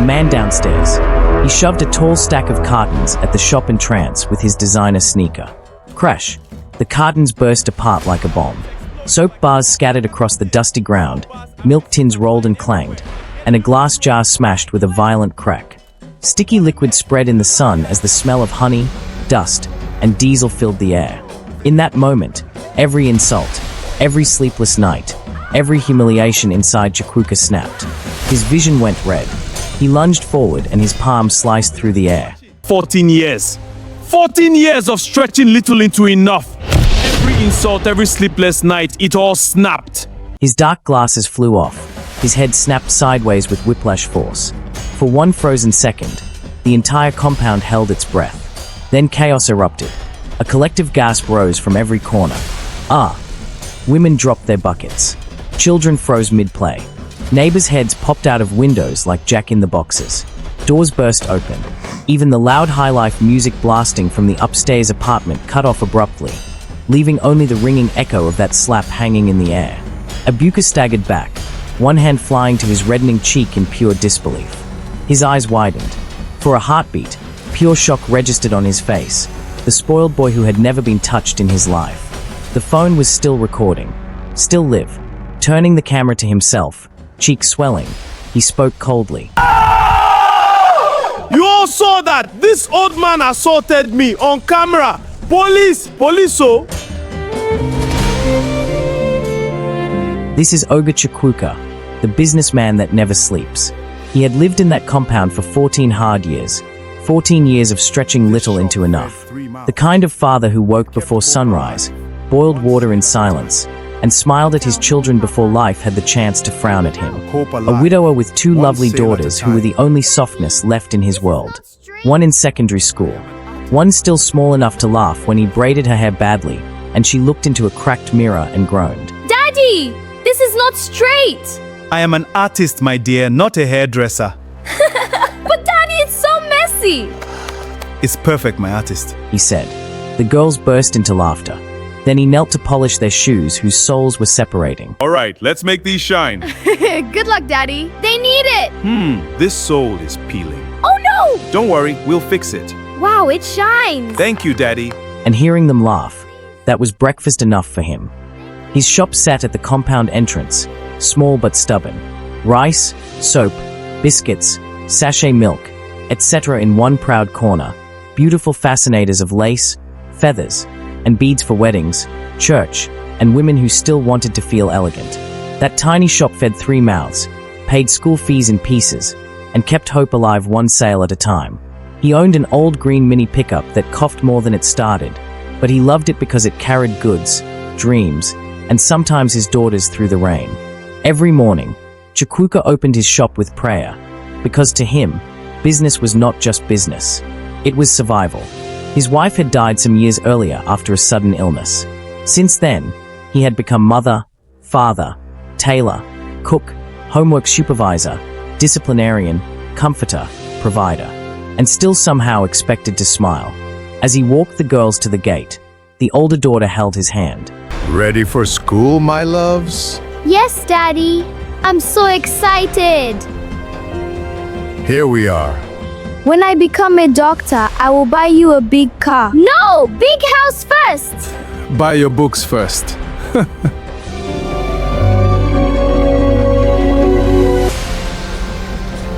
man downstairs. He shoved a tall stack of cartons at the shop in trance with his designer sneaker. Crash! The cartons burst apart like a bomb. Soap bars scattered across the dusty ground, milk tins rolled and clanged, and a glass jar smashed with a violent crack. Sticky liquid spread in the sun as the smell of honey, dust, and diesel filled the air. In that moment, every insult, every sleepless night, every humiliation inside Chukwuka snapped. His vision went red. He lunged forward and his palm sliced through the air. 14 years. 14 years of stretching little into enough. Every insult, every sleepless night, it all snapped. His dark glasses flew off. His head snapped sideways with whiplash force. For one frozen second, the entire compound held its breath. Then chaos erupted. A collective gasp rose from every corner. Ah! Women dropped their buckets. Children froze mid-play. Neighbors' heads popped out of windows like jack-in-the-boxes. Doors burst open. Even the loud high-life music blasting from the upstairs apartment cut off abruptly, leaving only the ringing echo of that slap hanging in the air. Abuka staggered back, one hand flying to his reddening cheek in pure disbelief. His eyes widened. For a heartbeat, pure shock registered on his face, the spoiled boy who had never been touched in his life. The phone was still recording, still live. Turning the camera to himself, cheeks swelling, he spoke coldly. You all saw that! This old man assaulted me on camera! Police! Police, oh! This is Oga Chukwuka, the businessman that never sleeps. He had lived in that compound for 14 hard years, 14 years of stretching little into enough. The kind of father who woke before sunrise, boiled water in silence, and smiled at his children before life had the chance to frown at him. A widower with two lovely daughters who were the only softness left in his world. One in secondary school. One still small enough to laugh when he braided her hair badly, and she looked into a cracked mirror and groaned. Daddy! This is not straight! I am an artist, my dear, not a hairdresser. But Daddy, it's so messy! It's perfect, my artist, he said. The girls burst into laughter. Then he knelt to polish their shoes whose soles were separating. All right, let's make these shine. Good luck, Daddy. They need it! This sole is peeling. Oh no! Don't worry, we'll fix it. Wow, it shines! Thank you, Daddy. And hearing them laugh, that was breakfast enough for him. His shop sat at the compound entrance, small but stubborn. Rice, soap, biscuits, sachet milk, etc. in one proud corner. Beautiful fascinators of lace, feathers, and beads for weddings, church, and women who still wanted to feel elegant. That tiny shop fed 3 mouths, paid school fees in pieces, and kept hope alive one sale at a time. He owned an old green mini pickup that coughed more than it started, but he loved it because it carried goods, dreams, and sometimes his daughters through the rain. Every morning, Chukwuka opened his shop with prayer, because to him, business was not just business. It was survival. His wife had died some years earlier after a sudden illness. Since then, he had become mother, father, tailor, cook, homework supervisor, disciplinarian, comforter, provider, and still somehow expected to smile. As he walked the girls to the gate, the older daughter held his hand. Ready for school, my loves? Yes, Daddy. I'm so excited. Here we are. When I become a doctor, I will buy you a big car. No! Big house first! Buy your books first.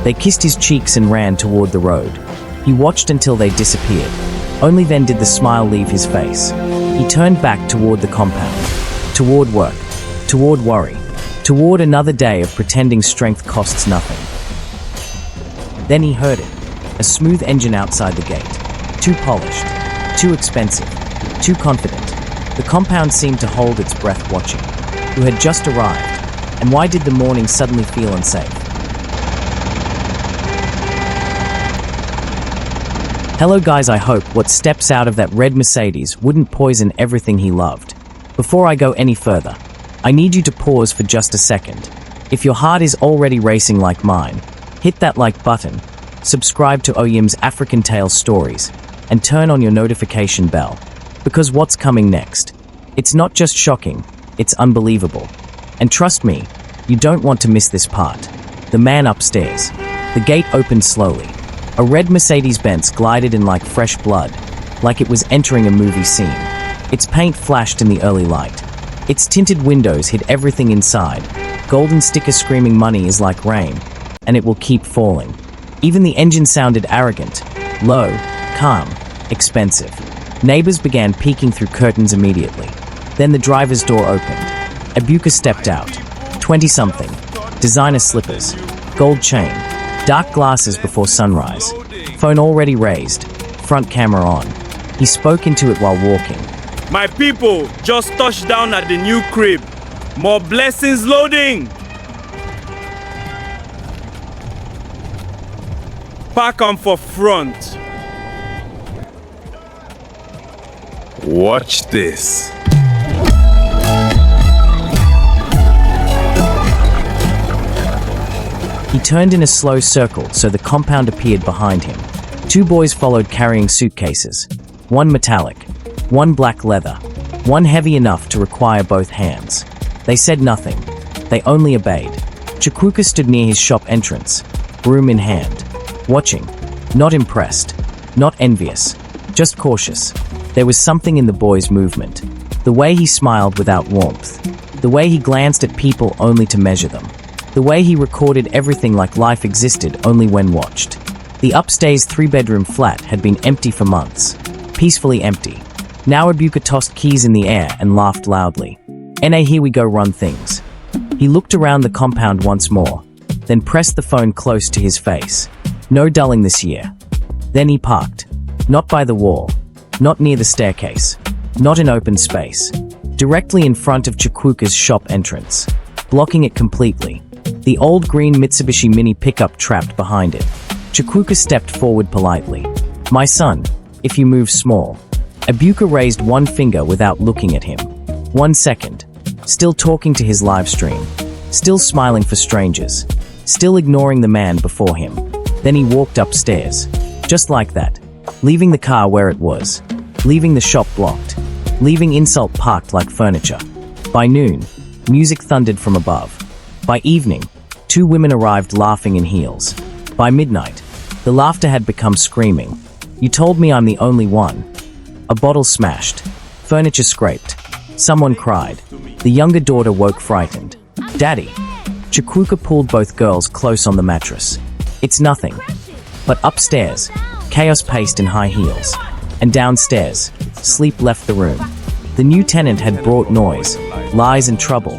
They kissed his cheeks and ran toward the road. He watched until they disappeared. Only then did the smile leave his face. He turned back toward the compound, toward work, toward worry, toward another day of pretending strength costs nothing. Then he heard it. A smooth engine outside the gate. Too polished, too expensive, too confident. The compound seemed to hold its breath watching. Who had just arrived? And why did the morning suddenly feel unsafe? Hello guys, I hope what steps out of that red Mercedes wouldn't poison everything he loved. Before I go any further, I need you to pause for just a second. If your heart is already racing like mine, hit that like button, subscribe to OYM's African Tales Stories, and turn on your notification bell. Because what's coming next? It's not just shocking, it's unbelievable. And trust me, you don't want to miss this part. The man upstairs. The gate opened slowly. A red Mercedes-Benz glided in like fresh blood, like it was entering a movie scene. Its paint flashed in the early light. Its tinted windows hid everything inside. Golden sticker screaming money is like rain, and it will keep falling. Even the engine sounded arrogant, low, calm, expensive. Neighbors began peeking through curtains immediately. Then the driver's door opened. Ibuka stepped out. 20-something. Designer slippers. Gold chain. Dark glasses before sunrise. Phone already raised. Front camera on. He spoke into it while walking. My people just touched down at the new crib. More blessings loading. Park 'em for front. Watch this. He turned in a slow circle so the compound appeared behind him. Two boys followed carrying suitcases. One metallic, one black leather, one heavy enough to require both hands. They said nothing. They only obeyed. Chukwuka stood near his shop entrance, broom in hand, watching, not impressed, not envious, just cautious. There was something in the boy's movement. The way he smiled without warmth. The way he glanced at people only to measure them. The way he recorded everything like life existed only when watched. The upstairs 3-bedroom flat had been empty for months. Peacefully empty. Now Ibuka tossed keys in the air and laughed loudly. "Na, here we go run things." He looked around the compound once more, then pressed the phone close to his face. No dulling this year. Then he parked. Not by the wall. Not near the staircase. Not in open space. Directly in front of Chukwuka's shop entrance. Blocking it completely. The old green Mitsubishi Mini pickup trapped behind it. Chukwuka stepped forward politely. "My son, if you move small." Ibuka raised one finger without looking at him. 1 second. Still talking to his live stream. Still smiling for strangers. Still ignoring the man before him. Then he walked upstairs. Just like that. Leaving the car where it was. Leaving the shop blocked. Leaving insult parked like furniture. By noon, music thundered from above. By evening, 2 women arrived laughing in heels. By midnight, the laughter had become screaming. "You told me I'm the only one." A bottle smashed. Furniture scraped. Someone cried. The younger daughter woke frightened. "Daddy." Chukwuka pulled both girls close on the mattress. "It's nothing." But upstairs, chaos paced in high heels. And downstairs, sleep left the room. The new tenant had brought noise, lies and trouble.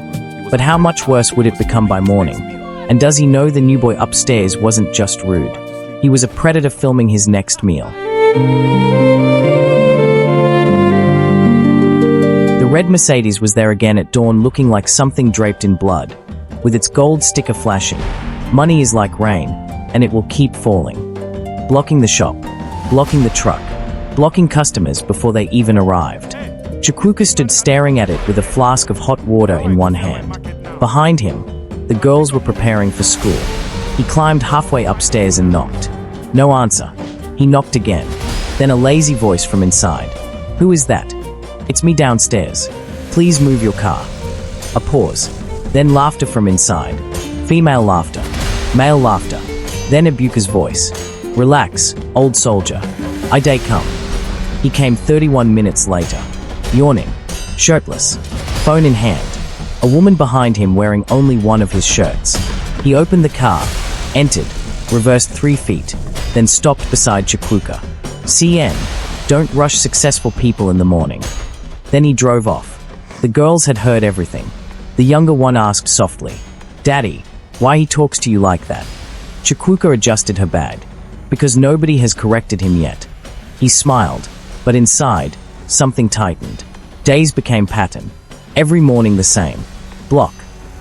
But how much worse would it become by morning? And does he know the new boy upstairs wasn't just rude? He was a predator filming his next meal. The red Mercedes was there again at dawn, looking like something draped in blood, with its gold sticker flashing. Money is like rain, and it will keep falling. Blocking the shop, blocking the truck, blocking customers before they even arrived. Chukwuka stood staring at it with a flask of hot water in one hand. Behind him, the girls were preparing for school. He climbed halfway upstairs and knocked. No answer. He knocked again. Then a lazy voice from inside. "Who is that?" "It's me downstairs. Please move your car." A pause. Then laughter from inside. Female laughter. Male laughter. Then Ibuka's voice. "Relax, old soldier. I day come." He came 31 minutes later. Yawning. Shirtless. Phone in hand. A woman behind him wearing only one of his shirts. He opened the car, entered, reversed 3 feet, then stopped beside Chukwuka. "CN, don't rush successful people in the morning." Then he drove off. The girls had heard everything. The younger one asked softly, "Daddy, why he talks to you like that?" Chukwuka adjusted her bag. "Because nobody has corrected him yet." He smiled, but inside, something tightened. Days became pattern. Every morning the same. Block.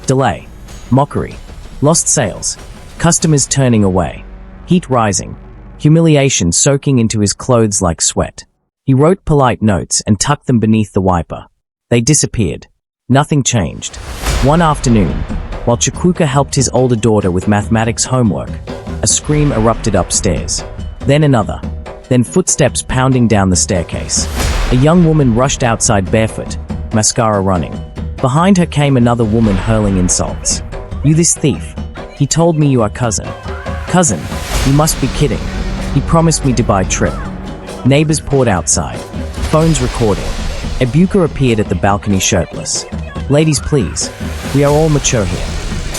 Delay. Mockery. Lost sales. Customers turning away. Heat rising. Humiliation soaking into his clothes like sweat. He wrote polite notes and tucked them beneath the wiper. They disappeared. Nothing changed. One afternoon, while Chukwuka helped his older daughter with mathematics homework, a scream erupted upstairs. Then another. Then footsteps pounding down the staircase. A young woman rushed outside barefoot, mascara running. Behind her came another woman hurling insults. "You this thief. He told me you are cousin." Cousin, you must be kidding. He promised me Dubai trip. Neighbors poured outside. Phones recording. Ebuka appeared at the balcony shirtless. Ladies, please. We are all mature here.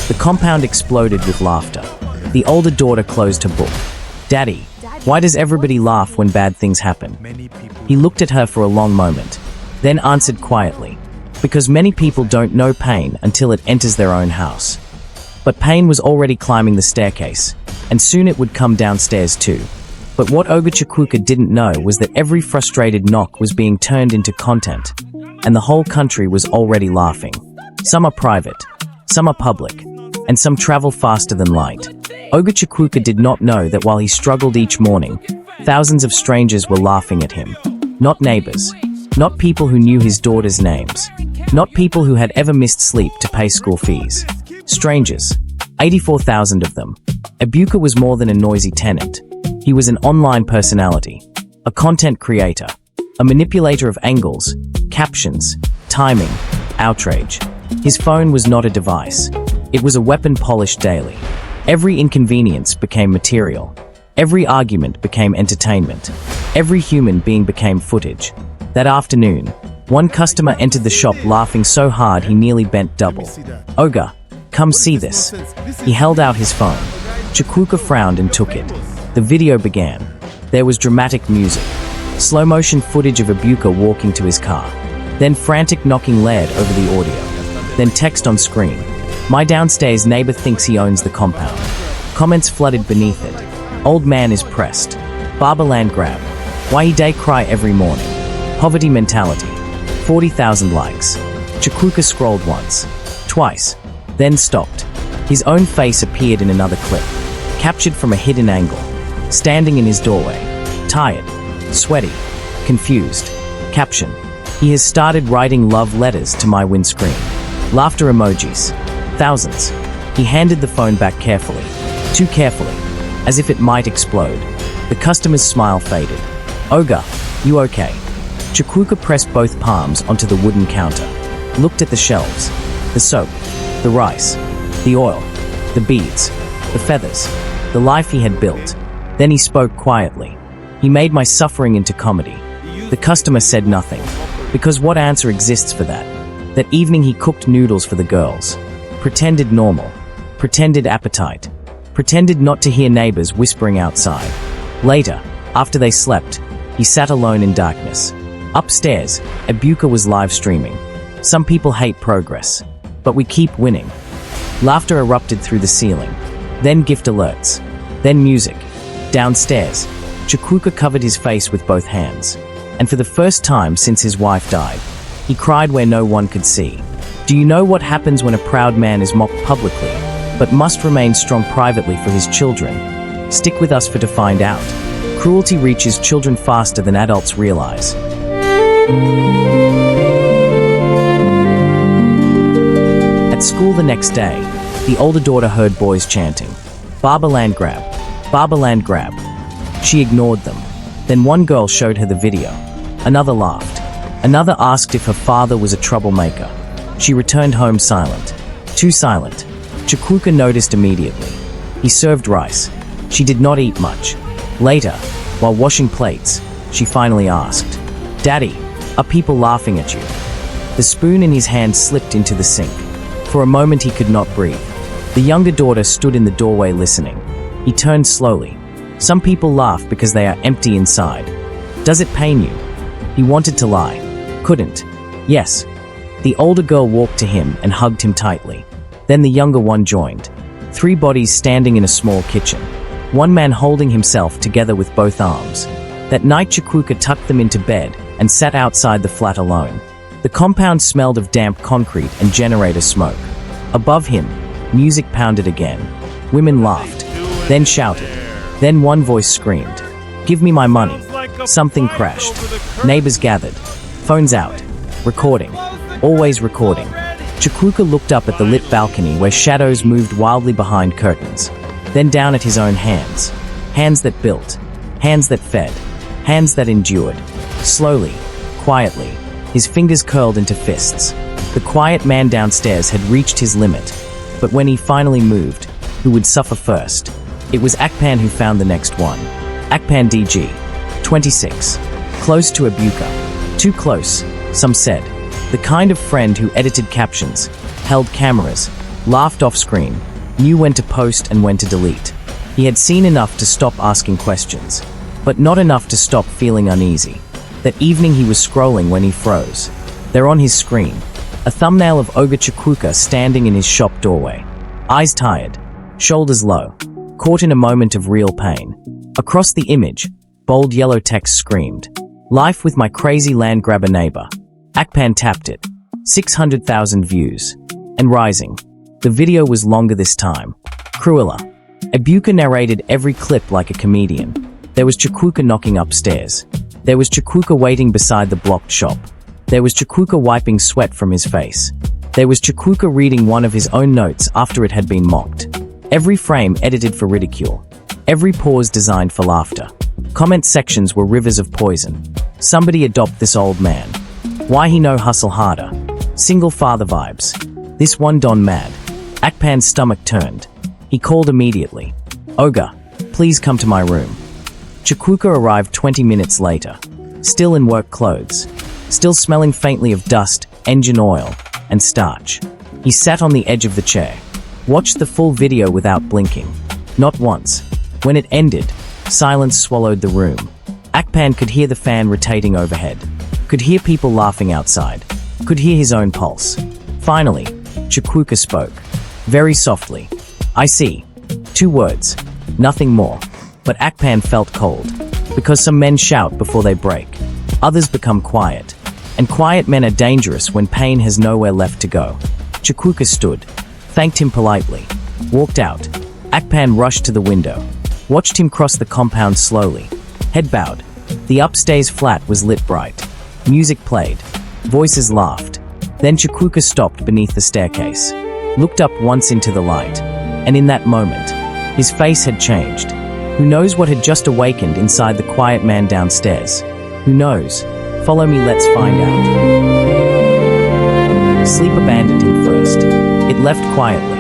The compound exploded with laughter. The older daughter closed her book. Daddy, why does everybody laugh when bad things happen? He looked at her for a long moment, then answered quietly, because many people don't know pain until it enters their own house. But pain was already climbing the staircase, and soon it would come downstairs too. But what Oga Chukwuka didn't know was that every frustrated knock was being turned into content, and the whole country was already laughing. Some are private, some are public, and some travel faster than light. Oga Chukwuka did not know that while he struggled each morning, thousands of strangers were laughing at him. Not neighbors, not people who knew his daughter's names, not people who had ever missed sleep to pay school fees. Strangers, 84,000 of them. Ebuka was more than a noisy tenant. He was an online personality, a content creator, a manipulator of angles, captions, timing, outrage. His phone was not a device. It was a weapon polished daily. Every inconvenience became material. Every argument became entertainment. Every human being became footage. That afternoon, one customer entered the shop laughing so hard he nearly bent double. Oga, come see this. He held out his phone. Chukwuka frowned and took it. The video began. There was dramatic music. Slow-motion footage of Ebuka walking to his car. Then frantic knocking led over the audio. Then text on screen. My downstairs neighbor thinks he owns the compound. Comments flooded beneath it. Old man is pressed. Barber land grab. Why he day cry every morning. Poverty mentality. 40,000 likes. Chukwuka scrolled once. Twice. Then stopped. His own face appeared in another clip. Captured from a hidden angle. Standing in his doorway. Tired. Sweaty. Confused. Caption. He has started writing love letters to my windscreen. Laughter emojis. Thousands. He handed the phone back carefully. Too carefully. As if it might explode. The customer's smile faded. Oga, you okay? Chukwuka pressed both palms onto the wooden counter. Looked at the shelves. The soap. The rice. The oil. The beads. The feathers. The life he had built. Then he spoke quietly. He made my suffering into comedy. The customer said nothing. Because what answer exists for that? That evening he cooked noodles for the girls. Pretended normal. Pretended appetite. Pretended not to hear neighbors whispering outside. Later, after they slept, he sat alone in darkness. Upstairs, Ebuka was live streaming. Some people hate progress. But we keep winning. Laughter erupted through the ceiling. Then gift alerts. Then music. Downstairs, Chukwuka covered his face with both hands. And for the first time since his wife died, he cried where no one could see. Do you know what happens when a proud man is mocked publicly, but must remain strong privately for his children? Stick with us to find out. Cruelty reaches children faster than adults realize. At school the next day, the older daughter heard boys chanting, Barber land grab, Barber land grab. She ignored them. Then one girl showed her the video. Another laughed. Another asked if her father was a troublemaker. She returned home silent. Too silent. Chukwuka noticed immediately. He served rice. She did not eat much. Later, while washing plates, she finally asked, Daddy, are people laughing at you? The spoon in his hand slipped into the sink. For a moment he could not breathe. The younger daughter stood in the doorway listening. He turned slowly. Some people laugh because they are empty inside. Does it pain you? He wanted to lie. Couldn't. Yes. The older girl walked to him and hugged him tightly. Then the younger one joined. 3 bodies standing in a small kitchen. One man holding himself together with both arms. That night Chukwuka tucked them into bed and sat outside the flat alone. The compound smelled of damp concrete and generator smoke. Above him, music pounded again. Women laughed, then shouted. Then one voice screamed, Give me my money. Something crashed. Neighbors gathered. Phones out. Recording. Always recording. Chukwuka looked up at the lit balcony where shadows moved wildly behind curtains. Then down at his own hands. Hands that built. Hands that fed. Hands that endured. Slowly, quietly, his fingers curled into fists. The quiet man downstairs had reached his limit. But when he finally moved, who would suffer first? It was Akpan who found the next one. Akpan DG, 26. Close to Ibuka. Too close, some said. The kind of friend who edited captions, held cameras, laughed off screen, knew when to post and when to delete. He had seen enough to stop asking questions, but not enough to stop feeling uneasy. That evening he was scrolling when he froze. There on his screen, a thumbnail of Oga Chukwuka standing in his shop doorway. Eyes tired, shoulders low, caught in a moment of real pain. Across the image, bold yellow text screamed, "Life with my crazy land grabber neighbor." Akpan tapped it. 600,000 views. And rising. The video was longer this time. Crueler. Ibuka narrated every clip like a comedian. There was Chukwuka knocking upstairs. There was Chukwuka waiting beside the blocked shop. There was Chukwuka wiping sweat from his face. There was Chukwuka reading one of his own notes after it had been mocked. Every frame edited for ridicule. Every pause designed for laughter. Comment sections were rivers of poison. Somebody adopt this old man. Why he no hustle harder? Single father vibes. This one Don mad. Akpan's stomach turned. He called immediately. "Oga, please come to my room." Chukwuka arrived 20 minutes later. Still in work clothes. Still smelling faintly of dust, engine oil, and starch. He sat on the edge of the chair. Watched the full video without blinking. Not once. When it ended, silence swallowed the room. Akpan could hear the fan rotating overhead. Could hear people laughing outside. Could hear his own pulse. Finally, Chukwuka spoke. Very softly. "I see." 2 words. Nothing more. But Akpan felt cold. Because some men shout before they break. Others become quiet. And quiet men are dangerous when pain has nowhere left to go. Chukwuka stood. Thanked him politely. Walked out. Akpan rushed to the window. Watched him cross the compound slowly. Head bowed. The upstairs flat was lit bright. Music played. Voices laughed. Then Chukwuka stopped beneath the staircase. Looked up once into the light. And in that moment, his face had changed. Who knows what had just awakened inside the quiet man downstairs? Who knows? Follow me, let's find out. Sleep abandoned him first. It left quietly.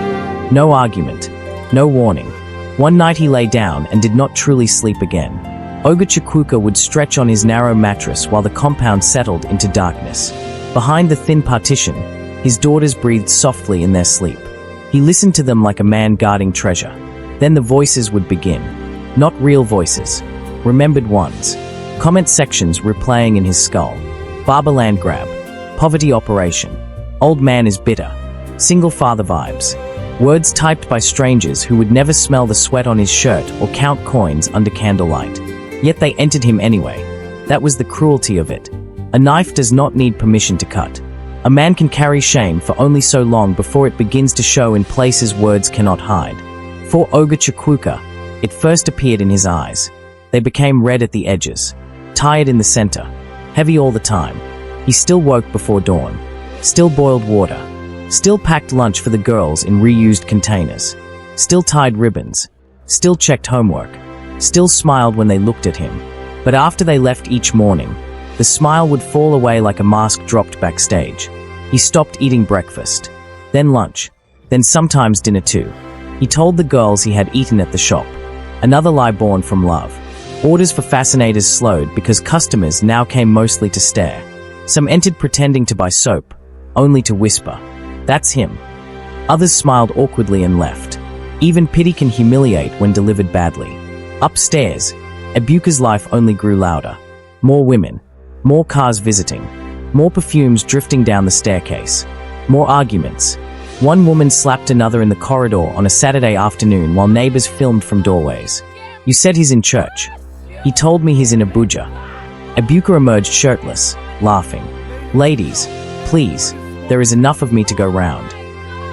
No argument. No warning. One night he lay down and did not truly sleep again. Oga Chukwuka would stretch on his narrow mattress while the compound settled into darkness. Behind the thin partition, his daughters breathed softly in their sleep. He listened to them like a man guarding treasure. Then the voices would begin. Not real voices. Remembered ones. Comment sections replaying in his skull. Barber land grab. Poverty operation. Old man is bitter. Single father vibes. Words typed by strangers who would never smell the sweat on his shirt or count coins under candlelight. Yet they entered him anyway. That was the cruelty of it. A knife does not need permission to cut. A man can carry shame for only so long before it begins to show in places words cannot hide. For Oga Chukwuka, it first appeared in his eyes. They became red at the edges. Tired in the center. Heavy all the time. He still woke before dawn. Still boiled water. Still packed lunch for the girls in reused containers. Still tied ribbons. Still checked homework. Still smiled when they looked at him. But after they left each morning, the smile would fall away like a mask dropped backstage. He stopped eating breakfast. Then lunch. Then sometimes dinner too. He told the girls he had eaten at the shop. Another lie born from love. Orders for fascinators slowed because customers now came mostly to stare. Some entered pretending to buy soap, only to whisper, "That's him." Others smiled awkwardly and left. Even pity can humiliate when delivered badly. Upstairs, Ibuka's life only grew louder. More women. More cars visiting. More perfumes drifting down the staircase. More arguments. One woman slapped another in the corridor on a Saturday afternoon while neighbors filmed from doorways. "You said he's in church." "He told me he's in Abuja." Ibuka emerged shirtless, laughing. "Ladies, please, there is enough of me to go round."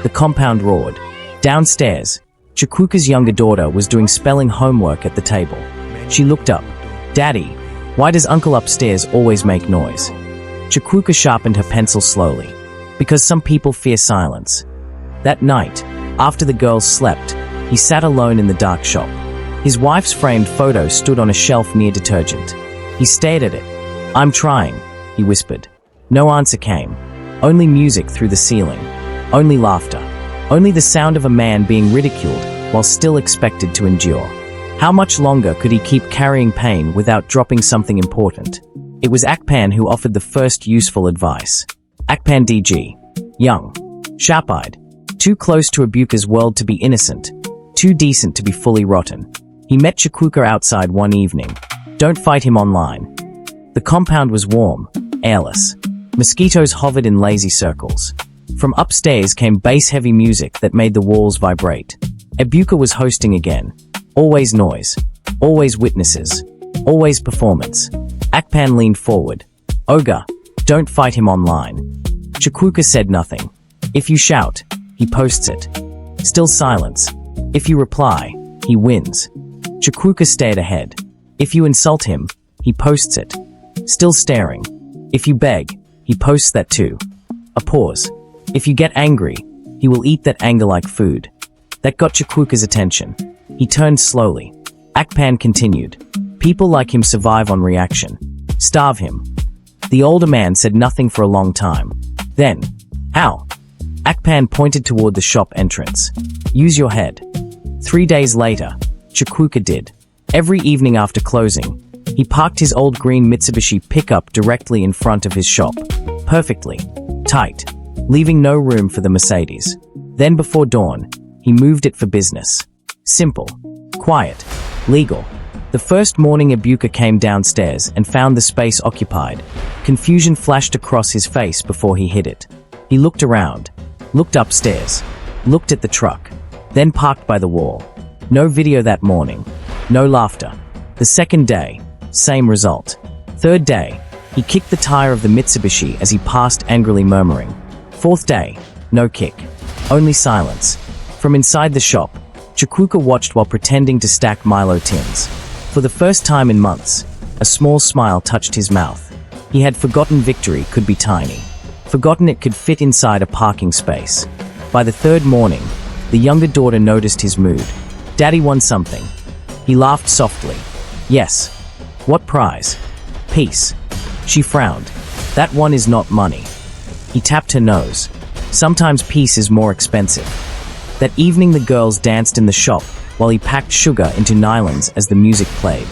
The compound roared. Downstairs, Chukwuka's younger daughter was doing spelling homework at the table. She looked up. "Daddy, why does uncle upstairs always make noise?" Chukwuka sharpened her pencil slowly. "Because some people fear silence." That night, after the girls slept, he sat alone in the dark shop. His wife's framed photo stood on a shelf near detergent. He stared at it. "I'm trying," he whispered. No answer came. Only music through the ceiling. Only laughter. Only the sound of a man being ridiculed while still expected to endure. How much longer could he keep carrying pain without dropping something important? It was Akpan who offered the first useful advice. Akpan DG. Young. Sharp-eyed. Too close to Ibuka's world to be innocent. Too decent to be fully rotten. He met Chukwuka outside one evening. Don't fight him online. The compound was warm, airless. Mosquitoes hovered in lazy circles. From upstairs came bass-heavy music that made the walls vibrate. Ibuka was hosting again. Always noise. Always witnesses. Always performance. Akpan leaned forward. Oga, don't fight him online. Chukwuka said nothing. If you shout, he posts it. Still silence. If you reply, he wins. Chukwuka stared ahead. If you insult him, he posts it. Still staring. If you beg, he posts that too. A pause. If you get angry, he will eat that anger like food. That got Chukwuka's attention. He turned slowly. Akpan continued. People like him survive on reaction. Starve him. The older man said nothing for a long time. Then, ow. Akpan pointed toward the shop entrance. Use your head. 3 days later, Chukwuka did. Every evening after closing, he parked his old green Mitsubishi pickup directly in front of his shop. Perfectly. Tight. Leaving no room for the Mercedes. Then before dawn, he moved it for business. Simple. Quiet. Legal. The first morning Ibuka came downstairs and found the space occupied. Confusion flashed across his face before he hid it. He looked around. Looked upstairs. Looked at the truck. Then parked by the wall. No video that morning. No laughter. The second day, same result. Third day, he kicked the tire of the Mitsubishi as he passed angrily murmuring. Fourth day, no kick. Only silence. From inside the shop, Chukwuka watched while pretending to stack Milo tins. For the first time in months, a small smile touched his mouth. He had forgotten victory could be tiny. Forgotten it could fit inside a parking space. By the third morning, the younger daughter noticed his mood. Daddy won something. He laughed softly. Yes. What prize? Peace. She frowned. That one is not money. He tapped her nose. Sometimes peace is more expensive. That evening the girls danced in the shop while he packed sugar into nylons as the music played.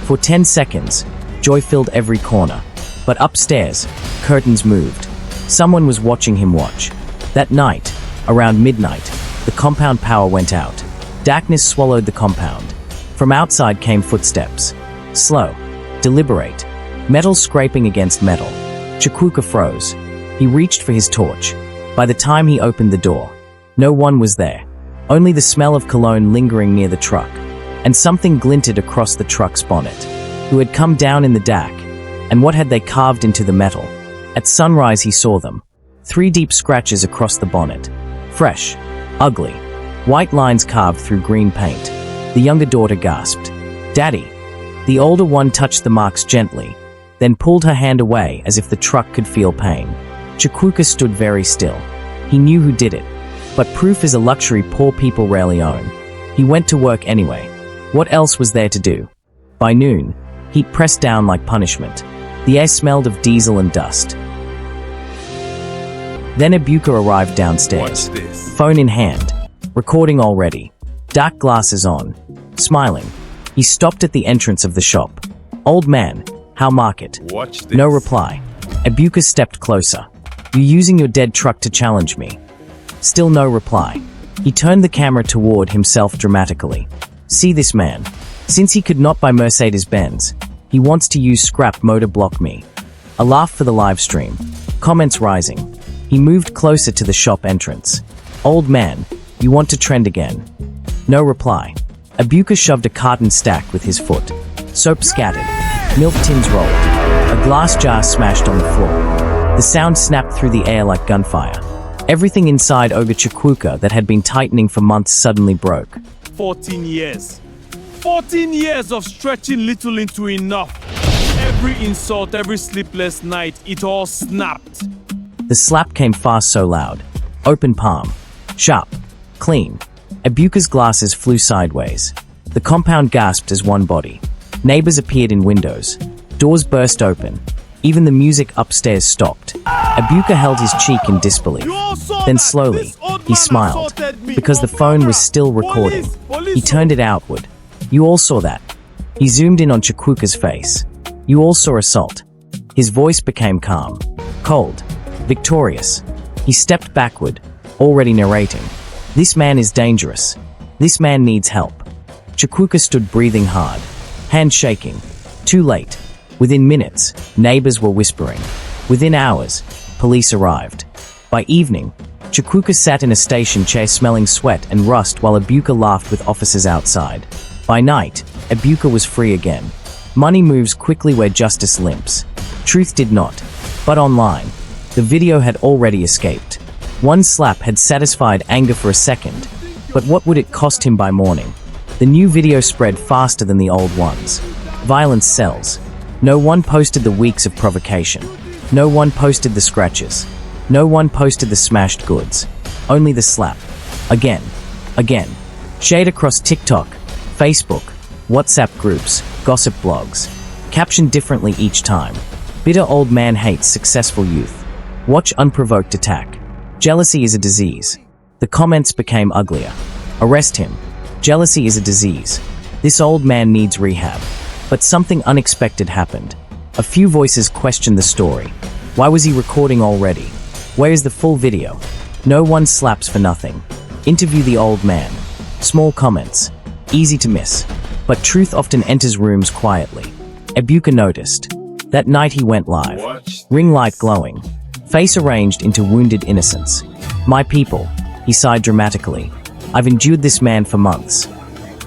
For 10 seconds, joy filled every corner. But upstairs, curtains moved. Someone was watching him watch. That night, around midnight, the compound power went out. Darkness swallowed the compound. From outside came footsteps. Slow. Deliberate. Metal scraping against metal. Chukwuka froze. He reached for his torch. By the time he opened the door, no one was there. Only the smell of cologne lingering near the truck. And something glinted across the truck's bonnet. Who had come down in the dark? And what had they carved into the metal? At sunrise he saw them. 3 deep scratches across the bonnet. Fresh. Ugly. White lines carved through green paint. The younger daughter gasped. Daddy. The older one touched the marks gently, then pulled her hand away as if the truck could feel pain. Chukwuka stood very still. He knew who did it. But proof is a luxury poor people rarely own. He went to work anyway. What else was there to do? By noon, heat pressed down like punishment. The air smelled of diesel and dust. Then Ibuka arrived downstairs. Watch this. Phone in hand. Recording already. Dark glasses on. Smiling. He stopped at the entrance of the shop. Old man, how market? Watch this. No reply. Ibuka stepped closer. You using your dead truck to challenge me? Still no reply. He turned the camera toward himself dramatically. See this man. Since he could not buy Mercedes-Benz, he wants to use scrap motor block me. A laugh for the live stream. Comments rising. He moved closer to the shop entrance. Old man, you want to trend again? No reply. Ibuka shoved a carton stack with his foot. Soap scattered. Milk tins rolled. A glass jar smashed on the floor. The sound snapped through the air like gunfire. Everything inside Oga Chukwuka that had been tightening for months suddenly broke. 14 years. 14 years of stretching little into enough. Every insult, every sleepless night, it all snapped. The slap came fast so loud. Open palm. Sharp. Clean. Ibuka's glasses flew sideways. The compound gasped as one body. Neighbors appeared in windows. Doors burst open. Even the music upstairs stopped. Ibuka held his cheek in disbelief. Then slowly, He smiled, because the phone was still recording. He turned it outward. You all saw that. He zoomed in on Chukwuka's face. You all saw assault. His voice became calm, cold, victorious. He stepped backward, already narrating. This man is dangerous. This man needs help. Chukwuka stood breathing hard, hands shaking. Too late. Within minutes, neighbors were whispering. Within hours, police arrived. By evening, Chukwuka sat in a station chair smelling sweat and rust while Ebuka laughed with officers outside. By night, Ebuka was free again. Money moves quickly where justice limps. Truth did not. But online, the video had already escaped. One slap had satisfied anger for a second, but what would it cost him by morning? The new video spread faster than the old ones. Violence sells. No one posted the weeks of provocation. No one posted the scratches. No one posted the smashed goods. Only the slap. Again. Again. Shade across TikTok, Facebook, WhatsApp groups, gossip blogs. Captioned differently each time. Bitter old man hates successful youth. Watch unprovoked attack. Jealousy is a disease. The comments became uglier. Arrest him. Jealousy is a disease. This old man needs rehab. But something unexpected happened. A few voices questioned the story. Why was he recording already? Where is the full video? No one slaps for nothing. Interview the old man. Small comments. Easy to miss. But truth often enters rooms quietly. Ebuka noticed. That night he went live. Ring light glowing. Face arranged into wounded innocence. My people, he sighed dramatically. I've endured this man for months.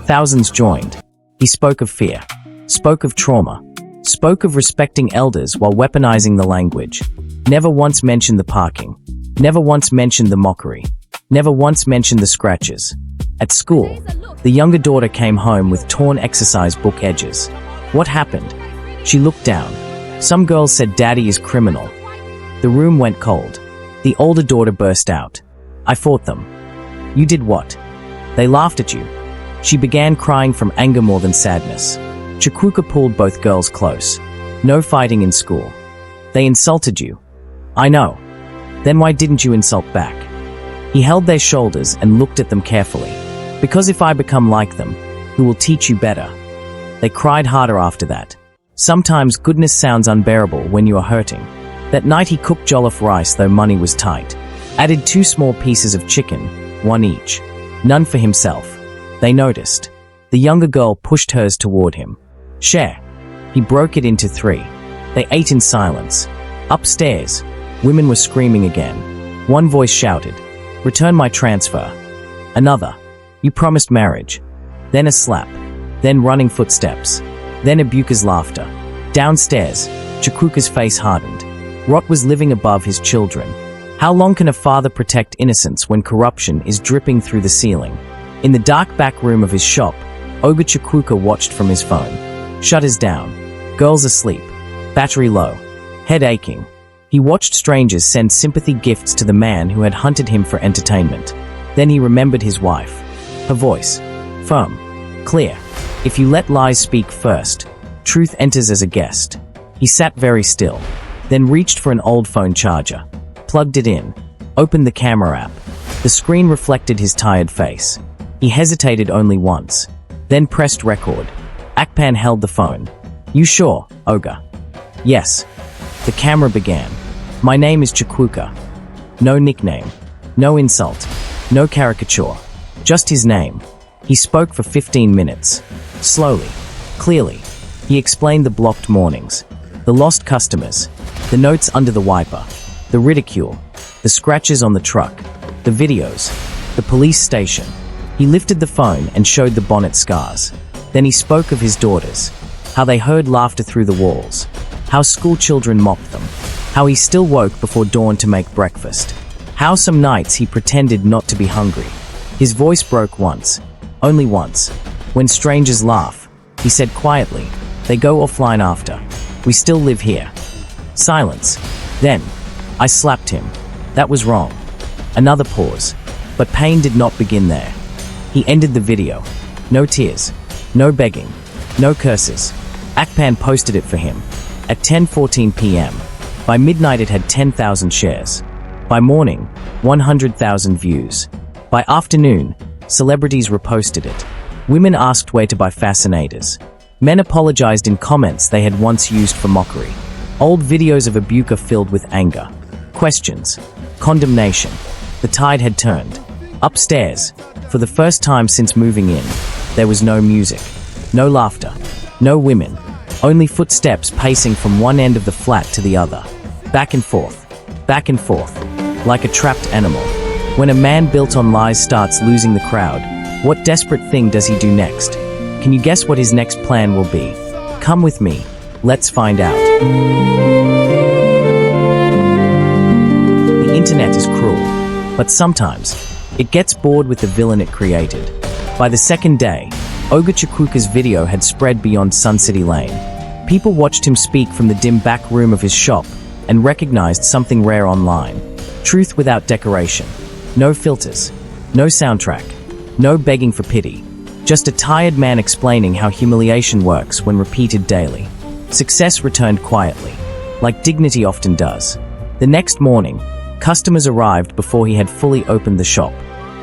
Thousands joined. He spoke of fear. Spoke of trauma. Spoke of respecting elders while weaponizing the language. Never once mentioned the parking. Never once mentioned the mockery. Never once mentioned the scratches. At school, the younger daughter came home with torn exercise book edges. What happened? She looked down. Some girls said daddy is criminal. The room went cold. The older daughter burst out. I fought them. You did what? They laughed at you. She began crying from anger more than sadness. Chukwuka pulled both girls close. No fighting in school. They insulted you. I know. Then why didn't you insult back? He held their shoulders and looked at them carefully. Because if I become like them, who will teach you better? They cried harder after that. Sometimes goodness sounds unbearable when you are hurting. That night he cooked jollof rice though money was tight. Added 2 small pieces of chicken, 1 each. None for himself. They noticed. The younger girl pushed hers toward him. Share. He broke it into 3. They ate in silence. Upstairs, women were screaming again. One voice shouted, "Return my transfer." Another, "You promised marriage." Then a slap. Then running footsteps. Then Ebuka's laughter. Downstairs, Chukwuka's face hardened. Rot was living above his children. How long can a father protect innocence when corruption is dripping through the ceiling? In the dark back room of his shop, Oga Chukwuka watched from his phone. Shutters down. Girls asleep. Battery low. Head aching. He watched strangers send sympathy gifts to the man who had hunted him for entertainment. Then he remembered his wife. Her voice. Firm. Clear. If you let lies speak first, truth enters as a guest. He sat very still. Then reached for an old phone charger. Plugged it in. Opened the camera app. The screen reflected his tired face. He hesitated only once. Then pressed record. Akpan held the phone. You sure, Oga? Yes. The camera began. My name is Chukwuka. No nickname. No insult. No caricature. Just his name. He spoke for 15 minutes. Slowly. Clearly. He explained the blocked mornings. The lost customers. The notes under the wiper. The ridicule. The scratches on the truck. The videos. The police station. He lifted the phone and showed the bonnet scars. Then he spoke of his daughters. How they heard laughter through the walls. How school children mocked them. How he still woke before dawn to make breakfast. How some nights he pretended not to be hungry. His voice broke once. Only once. When strangers laugh, he said quietly, they go offline after. We still live here. Silence. Then, I slapped him. That was wrong. Another pause. But pain did not begin there. He ended the video. No tears. No begging. No curses. Akpan posted it for him. At 10:14 p.m. By midnight it had 10,000 shares. By morning, 100,000 views. By afternoon, celebrities reposted it. Women asked where to buy fascinators. Men apologized in comments they had once used for mockery. Old videos of Ibuka filled with anger. Questions. Condemnation. The tide had turned. Upstairs, for the first time since moving in, there was no music, no laughter, no women, only footsteps pacing from one end of the flat to the other. Back and forth, like a trapped animal. When a man built on lies starts losing the crowd, what desperate thing does he do next? Can you guess what his next plan will be? Come with me, let's find out. The internet is cruel, but sometimes it gets bored with the villain it created. By the second day, Oga Chukwuka's video had spread beyond Suncity Lane. People watched him speak from the dim back room of his shop and recognized something rare online. Truth without decoration. No filters. No soundtrack. No begging for pity. Just a tired man explaining how humiliation works when repeated daily. Success returned quietly, like dignity often does. The next morning, customers arrived before he had fully opened the shop.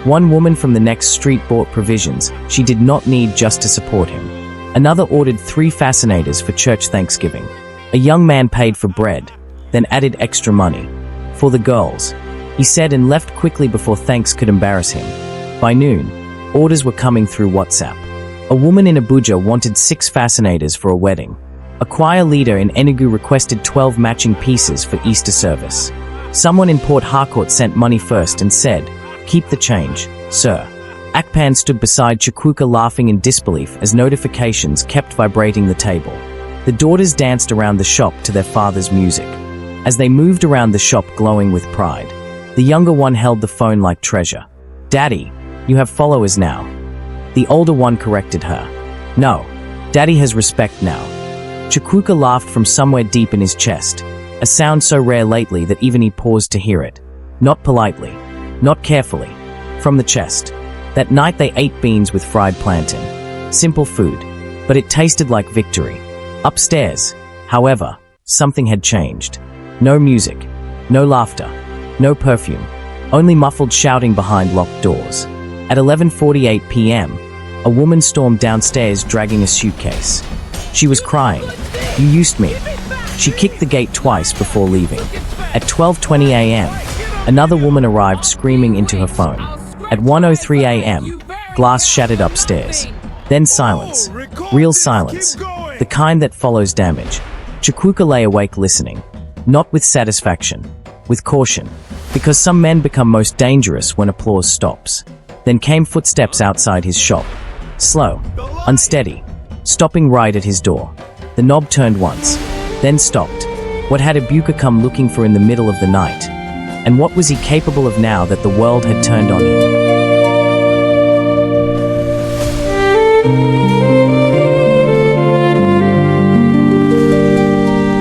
One woman from the next street bought provisions she did not need just to support him. Another ordered 3 fascinators for church Thanksgiving. A young man paid for bread, then added extra money. For the girls, he said, and left quickly before thanks could embarrass him. By noon, orders were coming through WhatsApp. A woman in Abuja wanted 6 fascinators for a wedding. A choir leader in Enugu requested 12 matching pieces for Easter service. Someone in Port Harcourt sent money first and said, "Keep the change, sir." Akpan stood beside Chukwuka laughing in disbelief as notifications kept vibrating the table. The daughters danced around the shop to their father's music. As they moved around the shop glowing with pride, the younger one held the phone like treasure. "Daddy, you have followers now." The older one corrected her. "No, Daddy has respect now." Chukwuka laughed from somewhere deep in his chest, a sound so rare lately that even he paused to hear it. Not politely, not carefully, from the chest. That night they ate beans with fried plantain. Simple food, but it tasted like victory. Upstairs, however, something had changed. No music, no laughter, no perfume, only muffled shouting behind locked doors. At 11:48 p.m., a woman stormed downstairs dragging a suitcase. She was crying. "You used me." She kicked the gate twice before leaving. At 12:20 a.m., another woman arrived screaming into her phone. At 1:03 a.m., glass shattered upstairs. Then silence. Real silence. The kind that follows damage. Chukwuka lay awake listening. Not with satisfaction. With caution. Because some men become most dangerous when applause stops. Then came footsteps outside his shop. Slow. Unsteady. Stopping right at his door. The knob turned once. Then stopped. What had Ibuka come looking for in the middle of the night? And what was he capable of now that the world had turned on him?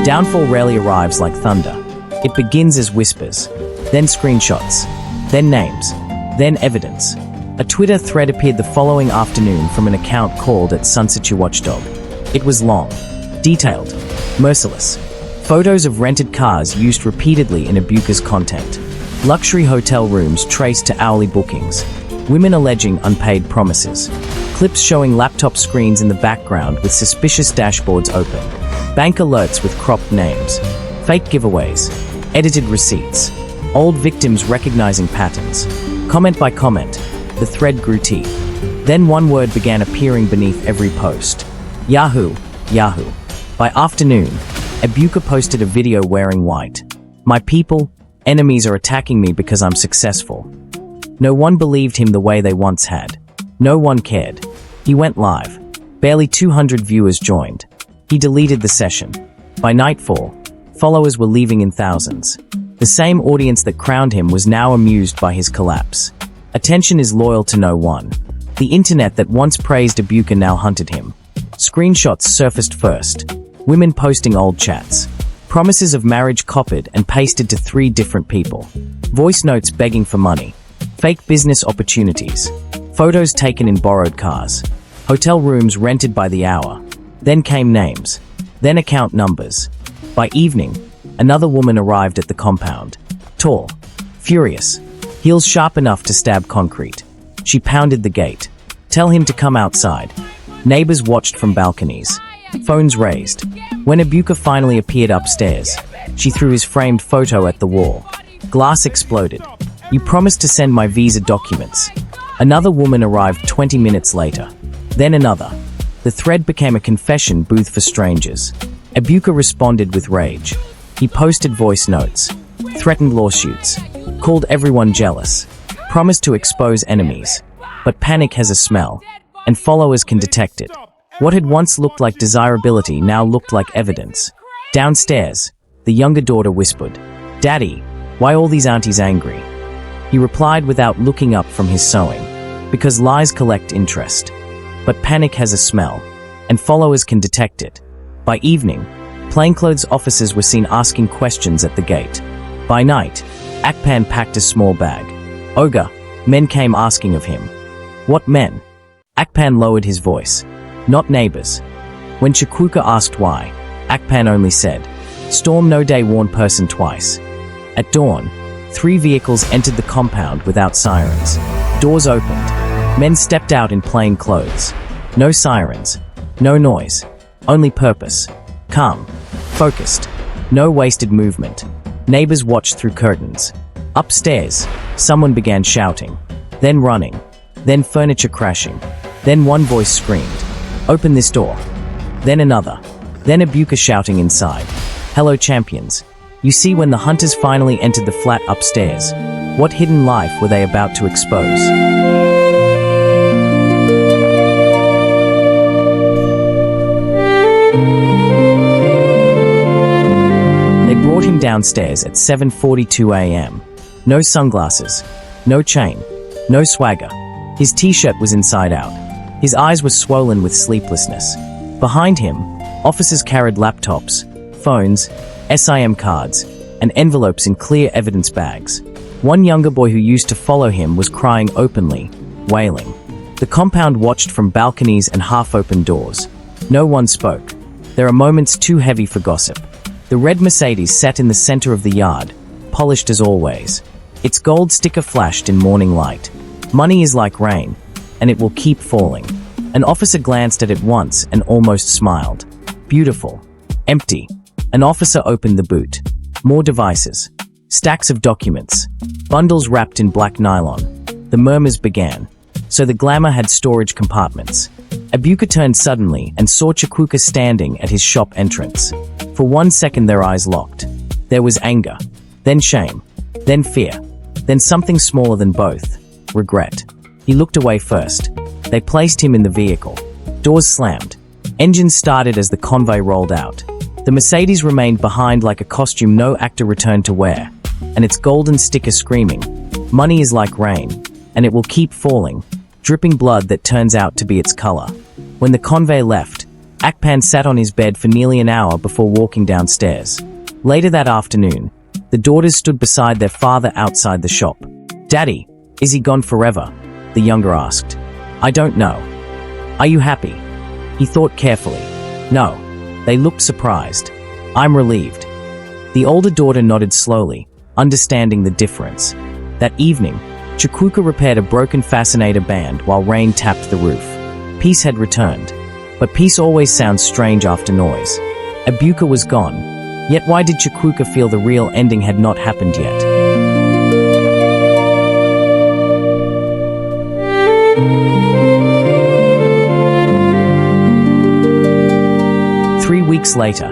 Downfall rarely arrives like thunder. It begins as whispers, then screenshots, then names, then evidence. A Twitter thread appeared the following afternoon from an account called at Suncity Watchdog. It was long, detailed, merciless. Photos of rented cars used repeatedly in Ibuka's content. Luxury hotel rooms traced to hourly bookings. Women alleging unpaid promises. Clips showing laptop screens in the background with suspicious dashboards open. Bank alerts with cropped names. Fake giveaways. Edited receipts. Old victims recognizing patterns. Comment by comment, the thread grew teeth. Then one word began appearing beneath every post. Yahoo! Yahoo! By afternoon, Ibuka posted a video wearing white. "My people, enemies are attacking me because I'm successful." No one believed him the way they once had. No one cared. He went live. Barely 200 viewers joined. He deleted the session. By nightfall, followers were leaving in thousands. The same audience that crowned him was now amused by his collapse. Attention is loyal to no one. The internet that once praised Ibuka now hunted him. Screenshots surfaced first. Women posting old chats. Promises of marriage copied and pasted to 3 different people. Voice notes begging for money. Fake business opportunities. Photos taken in borrowed cars. Hotel rooms rented by the hour. Then came names. Then account numbers. By evening, another woman arrived at the compound. Tall, Furious, heels sharp enough to stab concrete, she pounded the gate. Tell him to come outside. Neighbors watched from balconies. Phones raised. When Ebuka finally appeared upstairs, she threw his framed photo at the wall. Glass exploded. You promised to send my visa documents. Another woman arrived 20 minutes later. Then another. The thread became a confession booth for strangers. Ebuka responded with rage. He posted voice notes, threatened lawsuits, called everyone jealous, promised to expose enemies. But panic has a smell, and followers can detect it. What had once looked like desirability now looked like evidence. Downstairs, the younger daughter whispered, "Daddy, why all these aunties angry?" He replied without looking up from his sewing, "Because lies collect interest." But panic has a smell, and followers can detect it. By evening, plainclothes officers were seen asking questions at the gate. By night, Akpan packed a small bag. Oga, men came asking of him. What men? Akpan lowered his voice. Not neighbors. When Chukwuka asked why, Akpan only said, "Storm no day warn person twice." At dawn, 3 vehicles entered the compound without sirens. Doors opened. Men stepped out in plain clothes. No sirens. No noise. Only purpose. Calm. Focused. No wasted movement. Neighbors watched through curtains. Upstairs, someone began shouting. Then running. Then furniture crashing. Then one voice screamed, "Open this door." Then another. Then Ebuka shouting inside, "Hello champions. You see, when the hunters finally entered the flat upstairs, what hidden life were they about to expose? They brought him downstairs at 7:42 a.m. No sunglasses, no chain, no swagger. His t-shirt was inside out. His eyes were swollen with sleeplessness. Behind him, officers carried laptops, phones, SIM cards, and envelopes in clear evidence bags. One younger boy who used to follow him was crying openly, wailing. The compound watched from balconies and half-open doors. No one spoke. There are moments too heavy for gossip. The red Mercedes sat in the center of the yard, polished as always. Its gold sticker flashed in morning light. Money is like rain, and it will keep falling. An officer glanced at it once and almost smiled. Beautiful. Empty. An officer opened the boot. More devices. Stacks of documents. Bundles wrapped in black nylon. The murmurs began. So the glamour had storage compartments. Ebuka turned suddenly and saw Chukwuka standing at his shop entrance. For 1 second their eyes locked. There was anger. Then shame. Then fear. Then something smaller than both. Regret. He looked away first. They placed him in the vehicle. Doors slammed. Engines started as the convoy rolled out. The Mercedes remained behind like a costume no actor returned to wear, and its golden sticker screaming, "Money is like rain, and it will keep falling," dripping blood that turns out to be its color. When the convoy left, Akpan sat on his bed for nearly an hour before walking downstairs. Later that afternoon, the daughters stood beside their father outside the shop. "Daddy, is he gone forever?" the younger asked. "I don't know." "Are you happy?" He thought carefully. "No." They looked surprised. "I'm relieved." The older daughter nodded slowly, understanding the difference. That evening, Chukwuka repaired a broken fascinator band while rain tapped the roof. Peace had returned. But peace always sounds strange after noise. Ebuka was gone. Yet why did Chukwuka feel the real ending had not happened yet? Weeks later,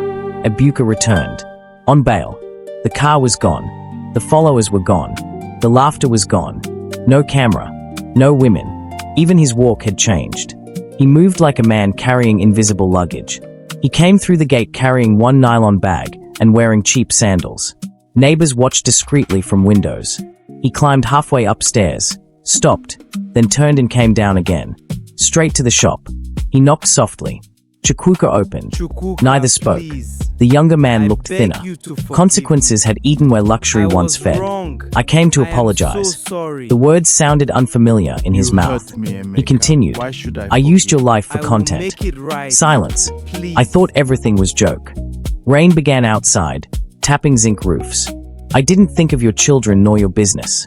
Ebuka returned. On bail. The car was gone. The followers were gone. The laughter was gone. No camera. No women. Even his walk had changed. He moved like a man carrying invisible luggage. He came through the gate carrying one nylon bag and wearing cheap sandals. Neighbors watched discreetly from windows. He climbed halfway upstairs, stopped, then turned and came down again. Straight to the shop. He knocked softly. Chukwuka opened. Neither spoke. Please. The younger man I looked beg thinner. you to forgive Consequences had eaten where luxury I once was fed. wrong. I came to I am apologize. so sorry. The words sounded unfamiliar in his You mouth. hurt me, Emeka. He continued. Why should I I used your forgive? life for I will content. make it right. Silence. Please. I thought everything was joke. Rain began outside, tapping zinc roofs. I didn't think of your children nor your business.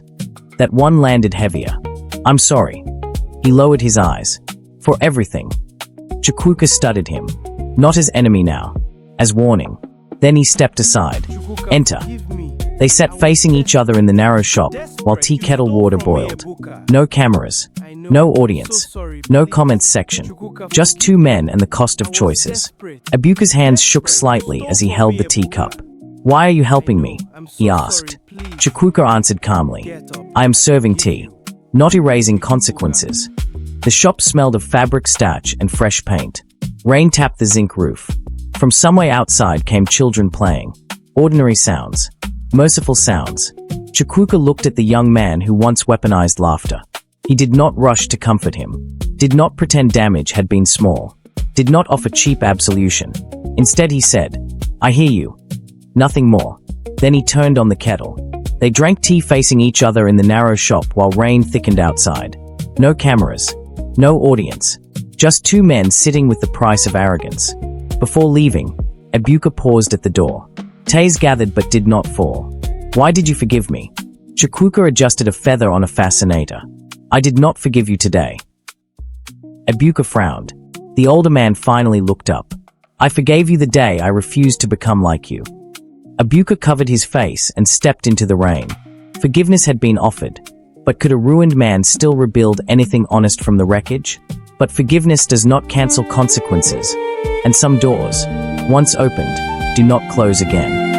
That one landed heavier. I'm sorry. He lowered his eyes. For everything. Chukwuka studied him. Not as enemy now. As warning. Then he stepped aside. Enter. They sat facing each other in the narrow shop while tea kettle water boiled. No cameras. No audience. No comments section. Just two men and the cost of choices. Ebuka's hands shook slightly as he held the teacup. Why are you helping me? He asked. Chukwuka answered calmly. I am serving tea. Not erasing consequences. The shop smelled of fabric starch and fresh paint. Rain tapped the zinc roof. From somewhere outside came children playing. Ordinary sounds. Merciful sounds. Chukwuka looked at the young man who once weaponized laughter. He did not rush to comfort him. Did not pretend damage had been small. Did not offer cheap absolution. Instead he said, I hear you. Nothing more. Then he turned on the kettle. They drank tea facing each other in the narrow shop while rain thickened outside. No cameras. No audience. Just two men sitting with the price of arrogance. Before leaving, Ebuka paused at the door. Tears gathered but did not fall. Why did you forgive me? Chukwuka adjusted a feather on a fascinator. I did not forgive you today. Ebuka frowned. The older man finally looked up. I forgave you the day I refused to become like you. Ebuka covered his face and stepped into the rain. Forgiveness had been offered, but could a ruined man still rebuild anything honest from the wreckage? But forgiveness does not cancel consequences, and some doors, once opened, do not close again.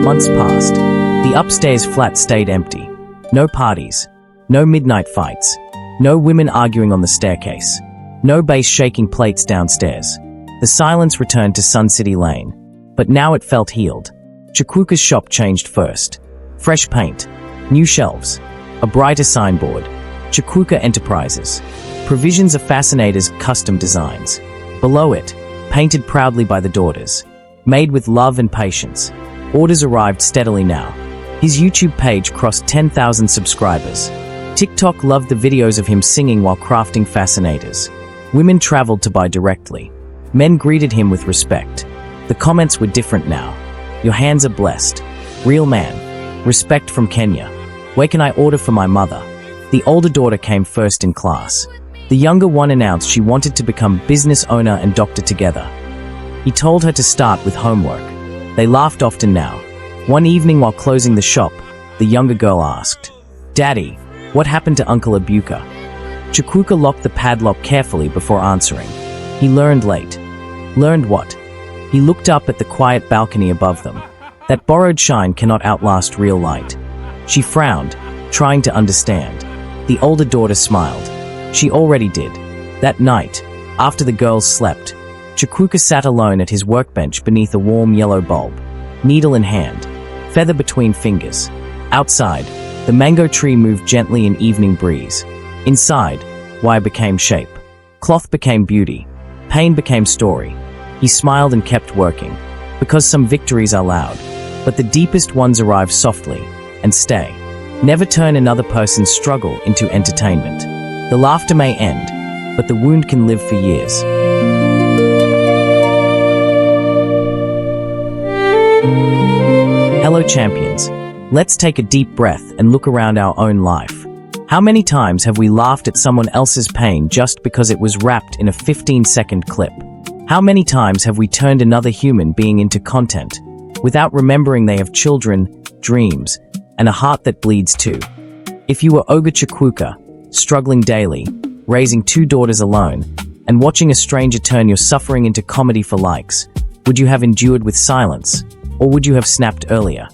Months passed. The upstairs flat stayed empty. No parties. No midnight fights. No women arguing on the staircase. No bass shaking plates downstairs. The silence returned to Suncity Lane. But now it felt healed. Chukwuka's shop changed first. Fresh paint. New shelves. A brighter signboard. Chukwuka Enterprises. Provisions of Fascinator's custom designs. Below it, painted proudly by the daughters. Made with love and patience. Orders arrived steadily now. His YouTube page crossed 10,000 subscribers. TikTok loved the videos of him singing while crafting fascinators. Women traveled to buy directly. Men greeted him with respect. The comments were different now. Your hands are blessed. Real man. Respect from Kenya. Where can I order for my mother? The older daughter came first in class. The younger one announced she wanted to become business owner and doctor together. He told her to start with homework. They laughed often now. One evening while closing the shop, the younger girl asked, Daddy, what happened to Uncle Ebuka? Chukwuka locked the padlock carefully before answering. He learned late. Learned what? He looked up at the quiet balcony above them. That borrowed shine cannot outlast real light. She frowned, trying to understand. The older daughter smiled. She already did. That night, after the girls slept, Chukwuka sat alone at his workbench beneath a warm yellow bulb, needle in hand, feather between fingers. Outside, the mango tree moved gently in evening breeze. Inside, wire became shape. Cloth became beauty. Pain became story. He smiled and kept working, because some victories are loud, but the deepest ones arrive softly and stay. Never turn another person's struggle into entertainment. The laughter may end, but the wound can live for years. Hello champions. Let's take a deep breath and look around our own life. How many times have we laughed at someone else's pain just because it was wrapped in a 15-second clip? How many times have we turned another human being into content, without remembering they have children, dreams, and a heart that bleeds too? If you were Oga Chukwuka, struggling daily, raising two daughters alone, and watching a stranger turn your suffering into comedy for likes, would you have endured with silence, or would you have snapped earlier?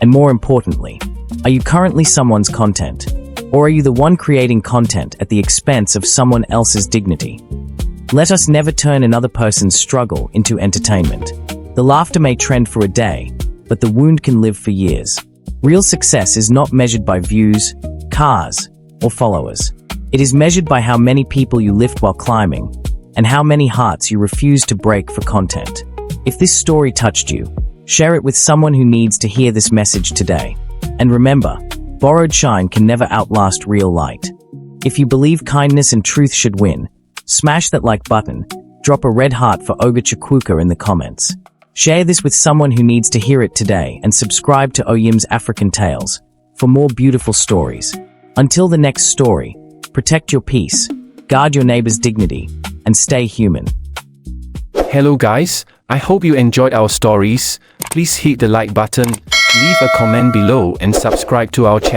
And more importantly, are you currently someone's content? Or are you the one creating content at the expense of someone else's dignity? Let us never turn another person's struggle into entertainment. The laughter may trend for a day, but the wound can live for years. Real success is not measured by views, cars, or followers. It is measured by how many people you lift while climbing, and how many hearts you refuse to break for content. If this story touched you, share it with someone who needs to hear this message today. And remember, borrowed shine can never outlast real light. If you believe kindness and truth should win, smash that like button, drop a red heart for Oga Chukwuka in the comments. Share this with someone who needs to hear it today and subscribe to Oyim's African Tales for more beautiful stories. Until the next story, protect your peace, guard your neighbor's dignity, and stay human. Hello guys, I hope you enjoyed our stories. Please hit the like button, leave a comment below and subscribe to our channel.